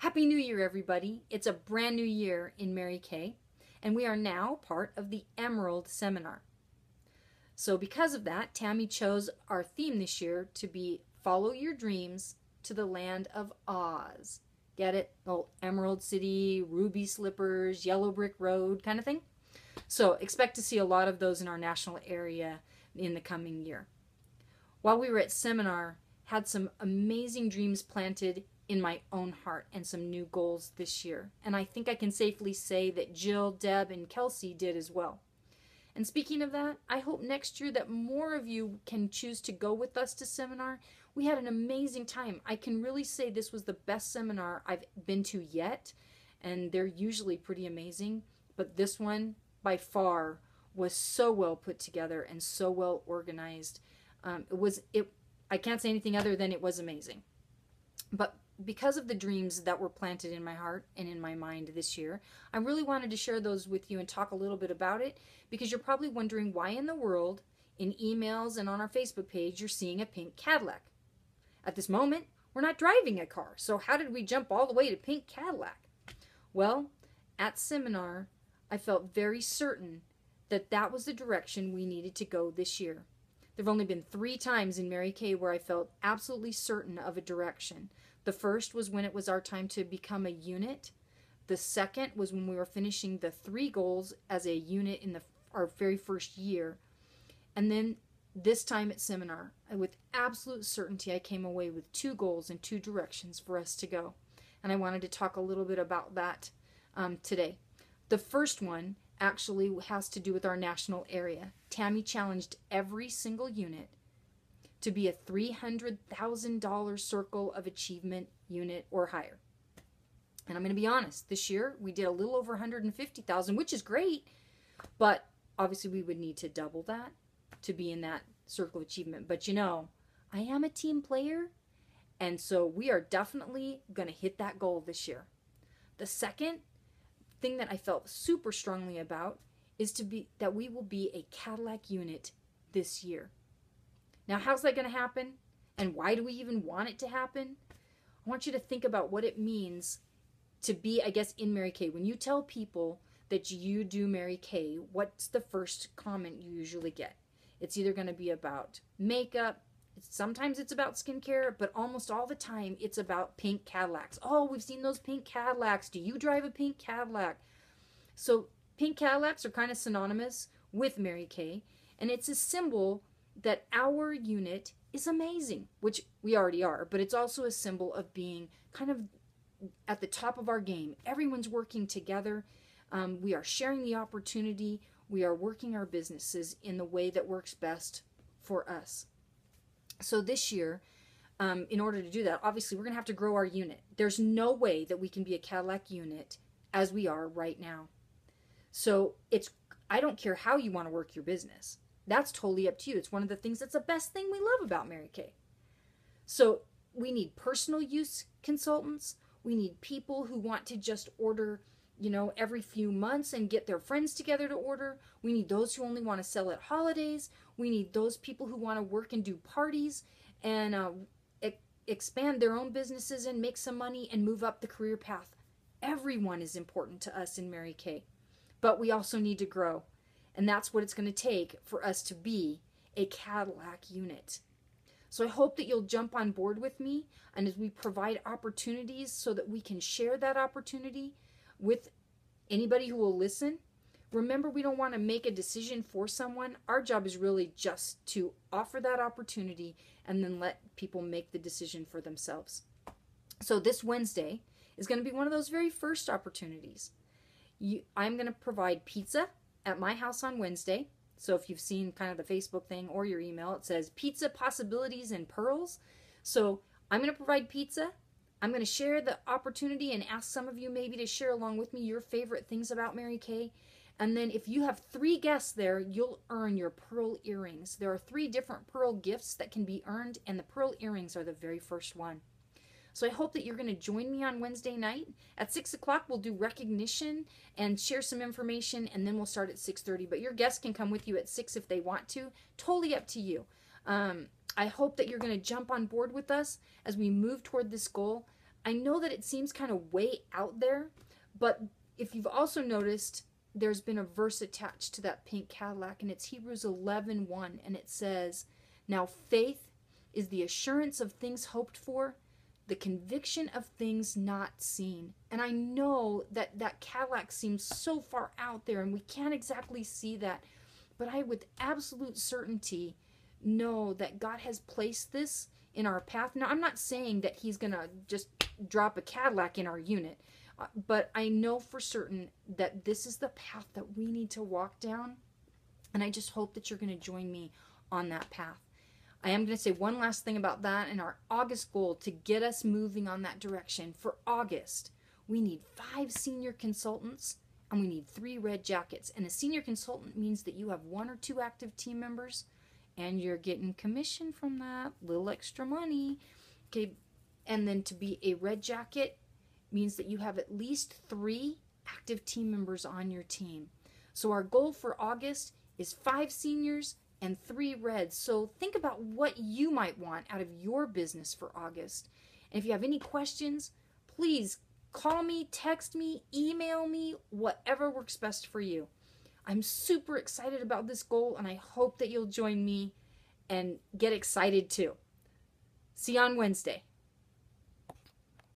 Happy New Year, everybody. It's a brand new year in Mary Kay, and we are now part of the Emerald Seminar. So because of that, Tammy chose our theme this year to be Follow Your Dreams to the Land of Oz. Get it? Oh, Emerald City, ruby slippers, yellow brick road kind of thing. So expect to see a lot of those in our national area in the coming year. While we were at seminar, had some amazing dreams planted in my own heart and some new goals this year. And I think I can safely say that Jill, Deb, and Kelsey did as well. And speaking of that, I hope next year that more of you can choose to go with us to seminar. We had an amazing time. I can really say this was the best seminar I've been to yet, and they're usually pretty amazing. But this one, by far, was so well put together and so well organized. I can't say anything other than it was amazing. But because of the dreams that were planted in my heart and in my mind this year, I really wanted to share those with you and talk a little bit about it, because you're probably wondering why in the world, in emails and on our Facebook page, you're seeing a pink Cadillac. At this moment, we're not driving a car, so how did we jump all the way to pink Cadillac? Well, at seminar, I felt very certain that that was the direction we needed to go this year. There have only been 3 times in Mary Kay where I felt absolutely certain of a direction. The first was when it was our time to become a unit. The second was when we were finishing the 3 goals as a unit in our very first year. And then this time at seminar, with absolute certainty, I came away with 2 goals and 2 directions for us to go. And I wanted to talk a little bit about that today. The first one actually has to do with our national area. Tammy challenged every single unit to be a $300,000 Circle of Achievement unit or higher. And I'm going to be honest, this year we did a little over 150,000, which is great, but obviously we would need to double that to be in that Circle of Achievement. But you know, I am a team player, and so we are definitely going to hit that goal this year. The second thing that I felt super strongly about is that we will be a Cadillac unit this year. Now, how's that going to happen? And why do we even want it to happen? I want you to think about what it means to be, I guess, in Mary Kay. When you tell people that you do Mary Kay, what's the first comment you usually get? It's either going to be about makeup, sometimes it's about skincare, but almost all the time it's about pink Cadillacs. Oh, we've seen those pink Cadillacs. Do you drive a pink Cadillac? So pink Cadillacs are kind of synonymous with Mary Kay, and it's a symbol that our unit is amazing, which we already are, but it's also a symbol of being kind of at the top of our game. Everyone's working together. We are sharing the opportunity. We are working our businesses in the way that works best for us. So this year, in order to do that, obviously we're going to have to grow our unit. There's no way that we can be a Cadillac unit as we are right now. So I don't care how you want to work your business. That's totally up to you. It's one of the things that's the best thing we love about Mary Kay. So we need personal use consultants. We need people who want to just order, every few months and get their friends together to order. We need those who only want to sell at holidays. We need those people who want to work and do parties and expand their own businesses and make some money and move up the career path. Everyone is important to us in Mary Kay, but we also need to grow. And that's what it's going to take for us to be a Cadillac unit. So I hope that you'll jump on board with me, and as we provide opportunities so that we can share that opportunity with anybody who will listen. Remember, we don't want to make a decision for someone. Our job is really just to offer that opportunity and then let people make the decision for themselves. So this Wednesday is going to be one of those very first opportunities. I'm going to provide pizza at my house on Wednesday. So if you've seen kind of the Facebook thing or your email, it says pizza, possibilities, and pearls. So I'm going to provide pizza. I'm going to share the opportunity and ask some of you maybe to share along with me your favorite things about Mary Kay. And then if you have 3 guests there, you'll earn your pearl earrings. There are 3 different pearl gifts that can be earned, and the pearl earrings are the very first one. So I hope that you're going to join me on Wednesday night. At 6 o'clock, we'll do recognition and share some information, and then we'll start at 6:30. But your guests can come with you at 6 if they want to. Totally up to you. I hope that you're going to jump on board with us as we move toward this goal. I know that it seems kind of way out there, but if you've also noticed, there's been a verse attached to that pink Cadillac, and it's Hebrews 11:1, and it says, "Now faith is the assurance of things hoped for, the conviction of things not seen." And I know that that Cadillac seems so far out there, and we can't exactly see that, but I with absolute certainty know that God has placed this in our path. Now, I'm not saying that he's going to just drop a Cadillac in our unit, but I know for certain that this is the path that we need to walk down, and I just hope that you're going to join me on that path. I am going to say one last thing about that, and our August goal to get us moving on that direction. For August, we need 5 senior consultants, and we need 3 red jackets. And a senior consultant means that you have 1 or 2 active team members, and you're getting commission from that, little extra money. Okay, and then to be a red jacket means that you have at least 3 active team members on your team. So our goal for August is 5 seniors and 3 reds. So think about what you might want out of your business for August. And if you have any questions, please call me, text me, email me, whatever works best for you. I'm super excited about this goal, and I hope that you'll join me and get excited too. See you on Wednesday.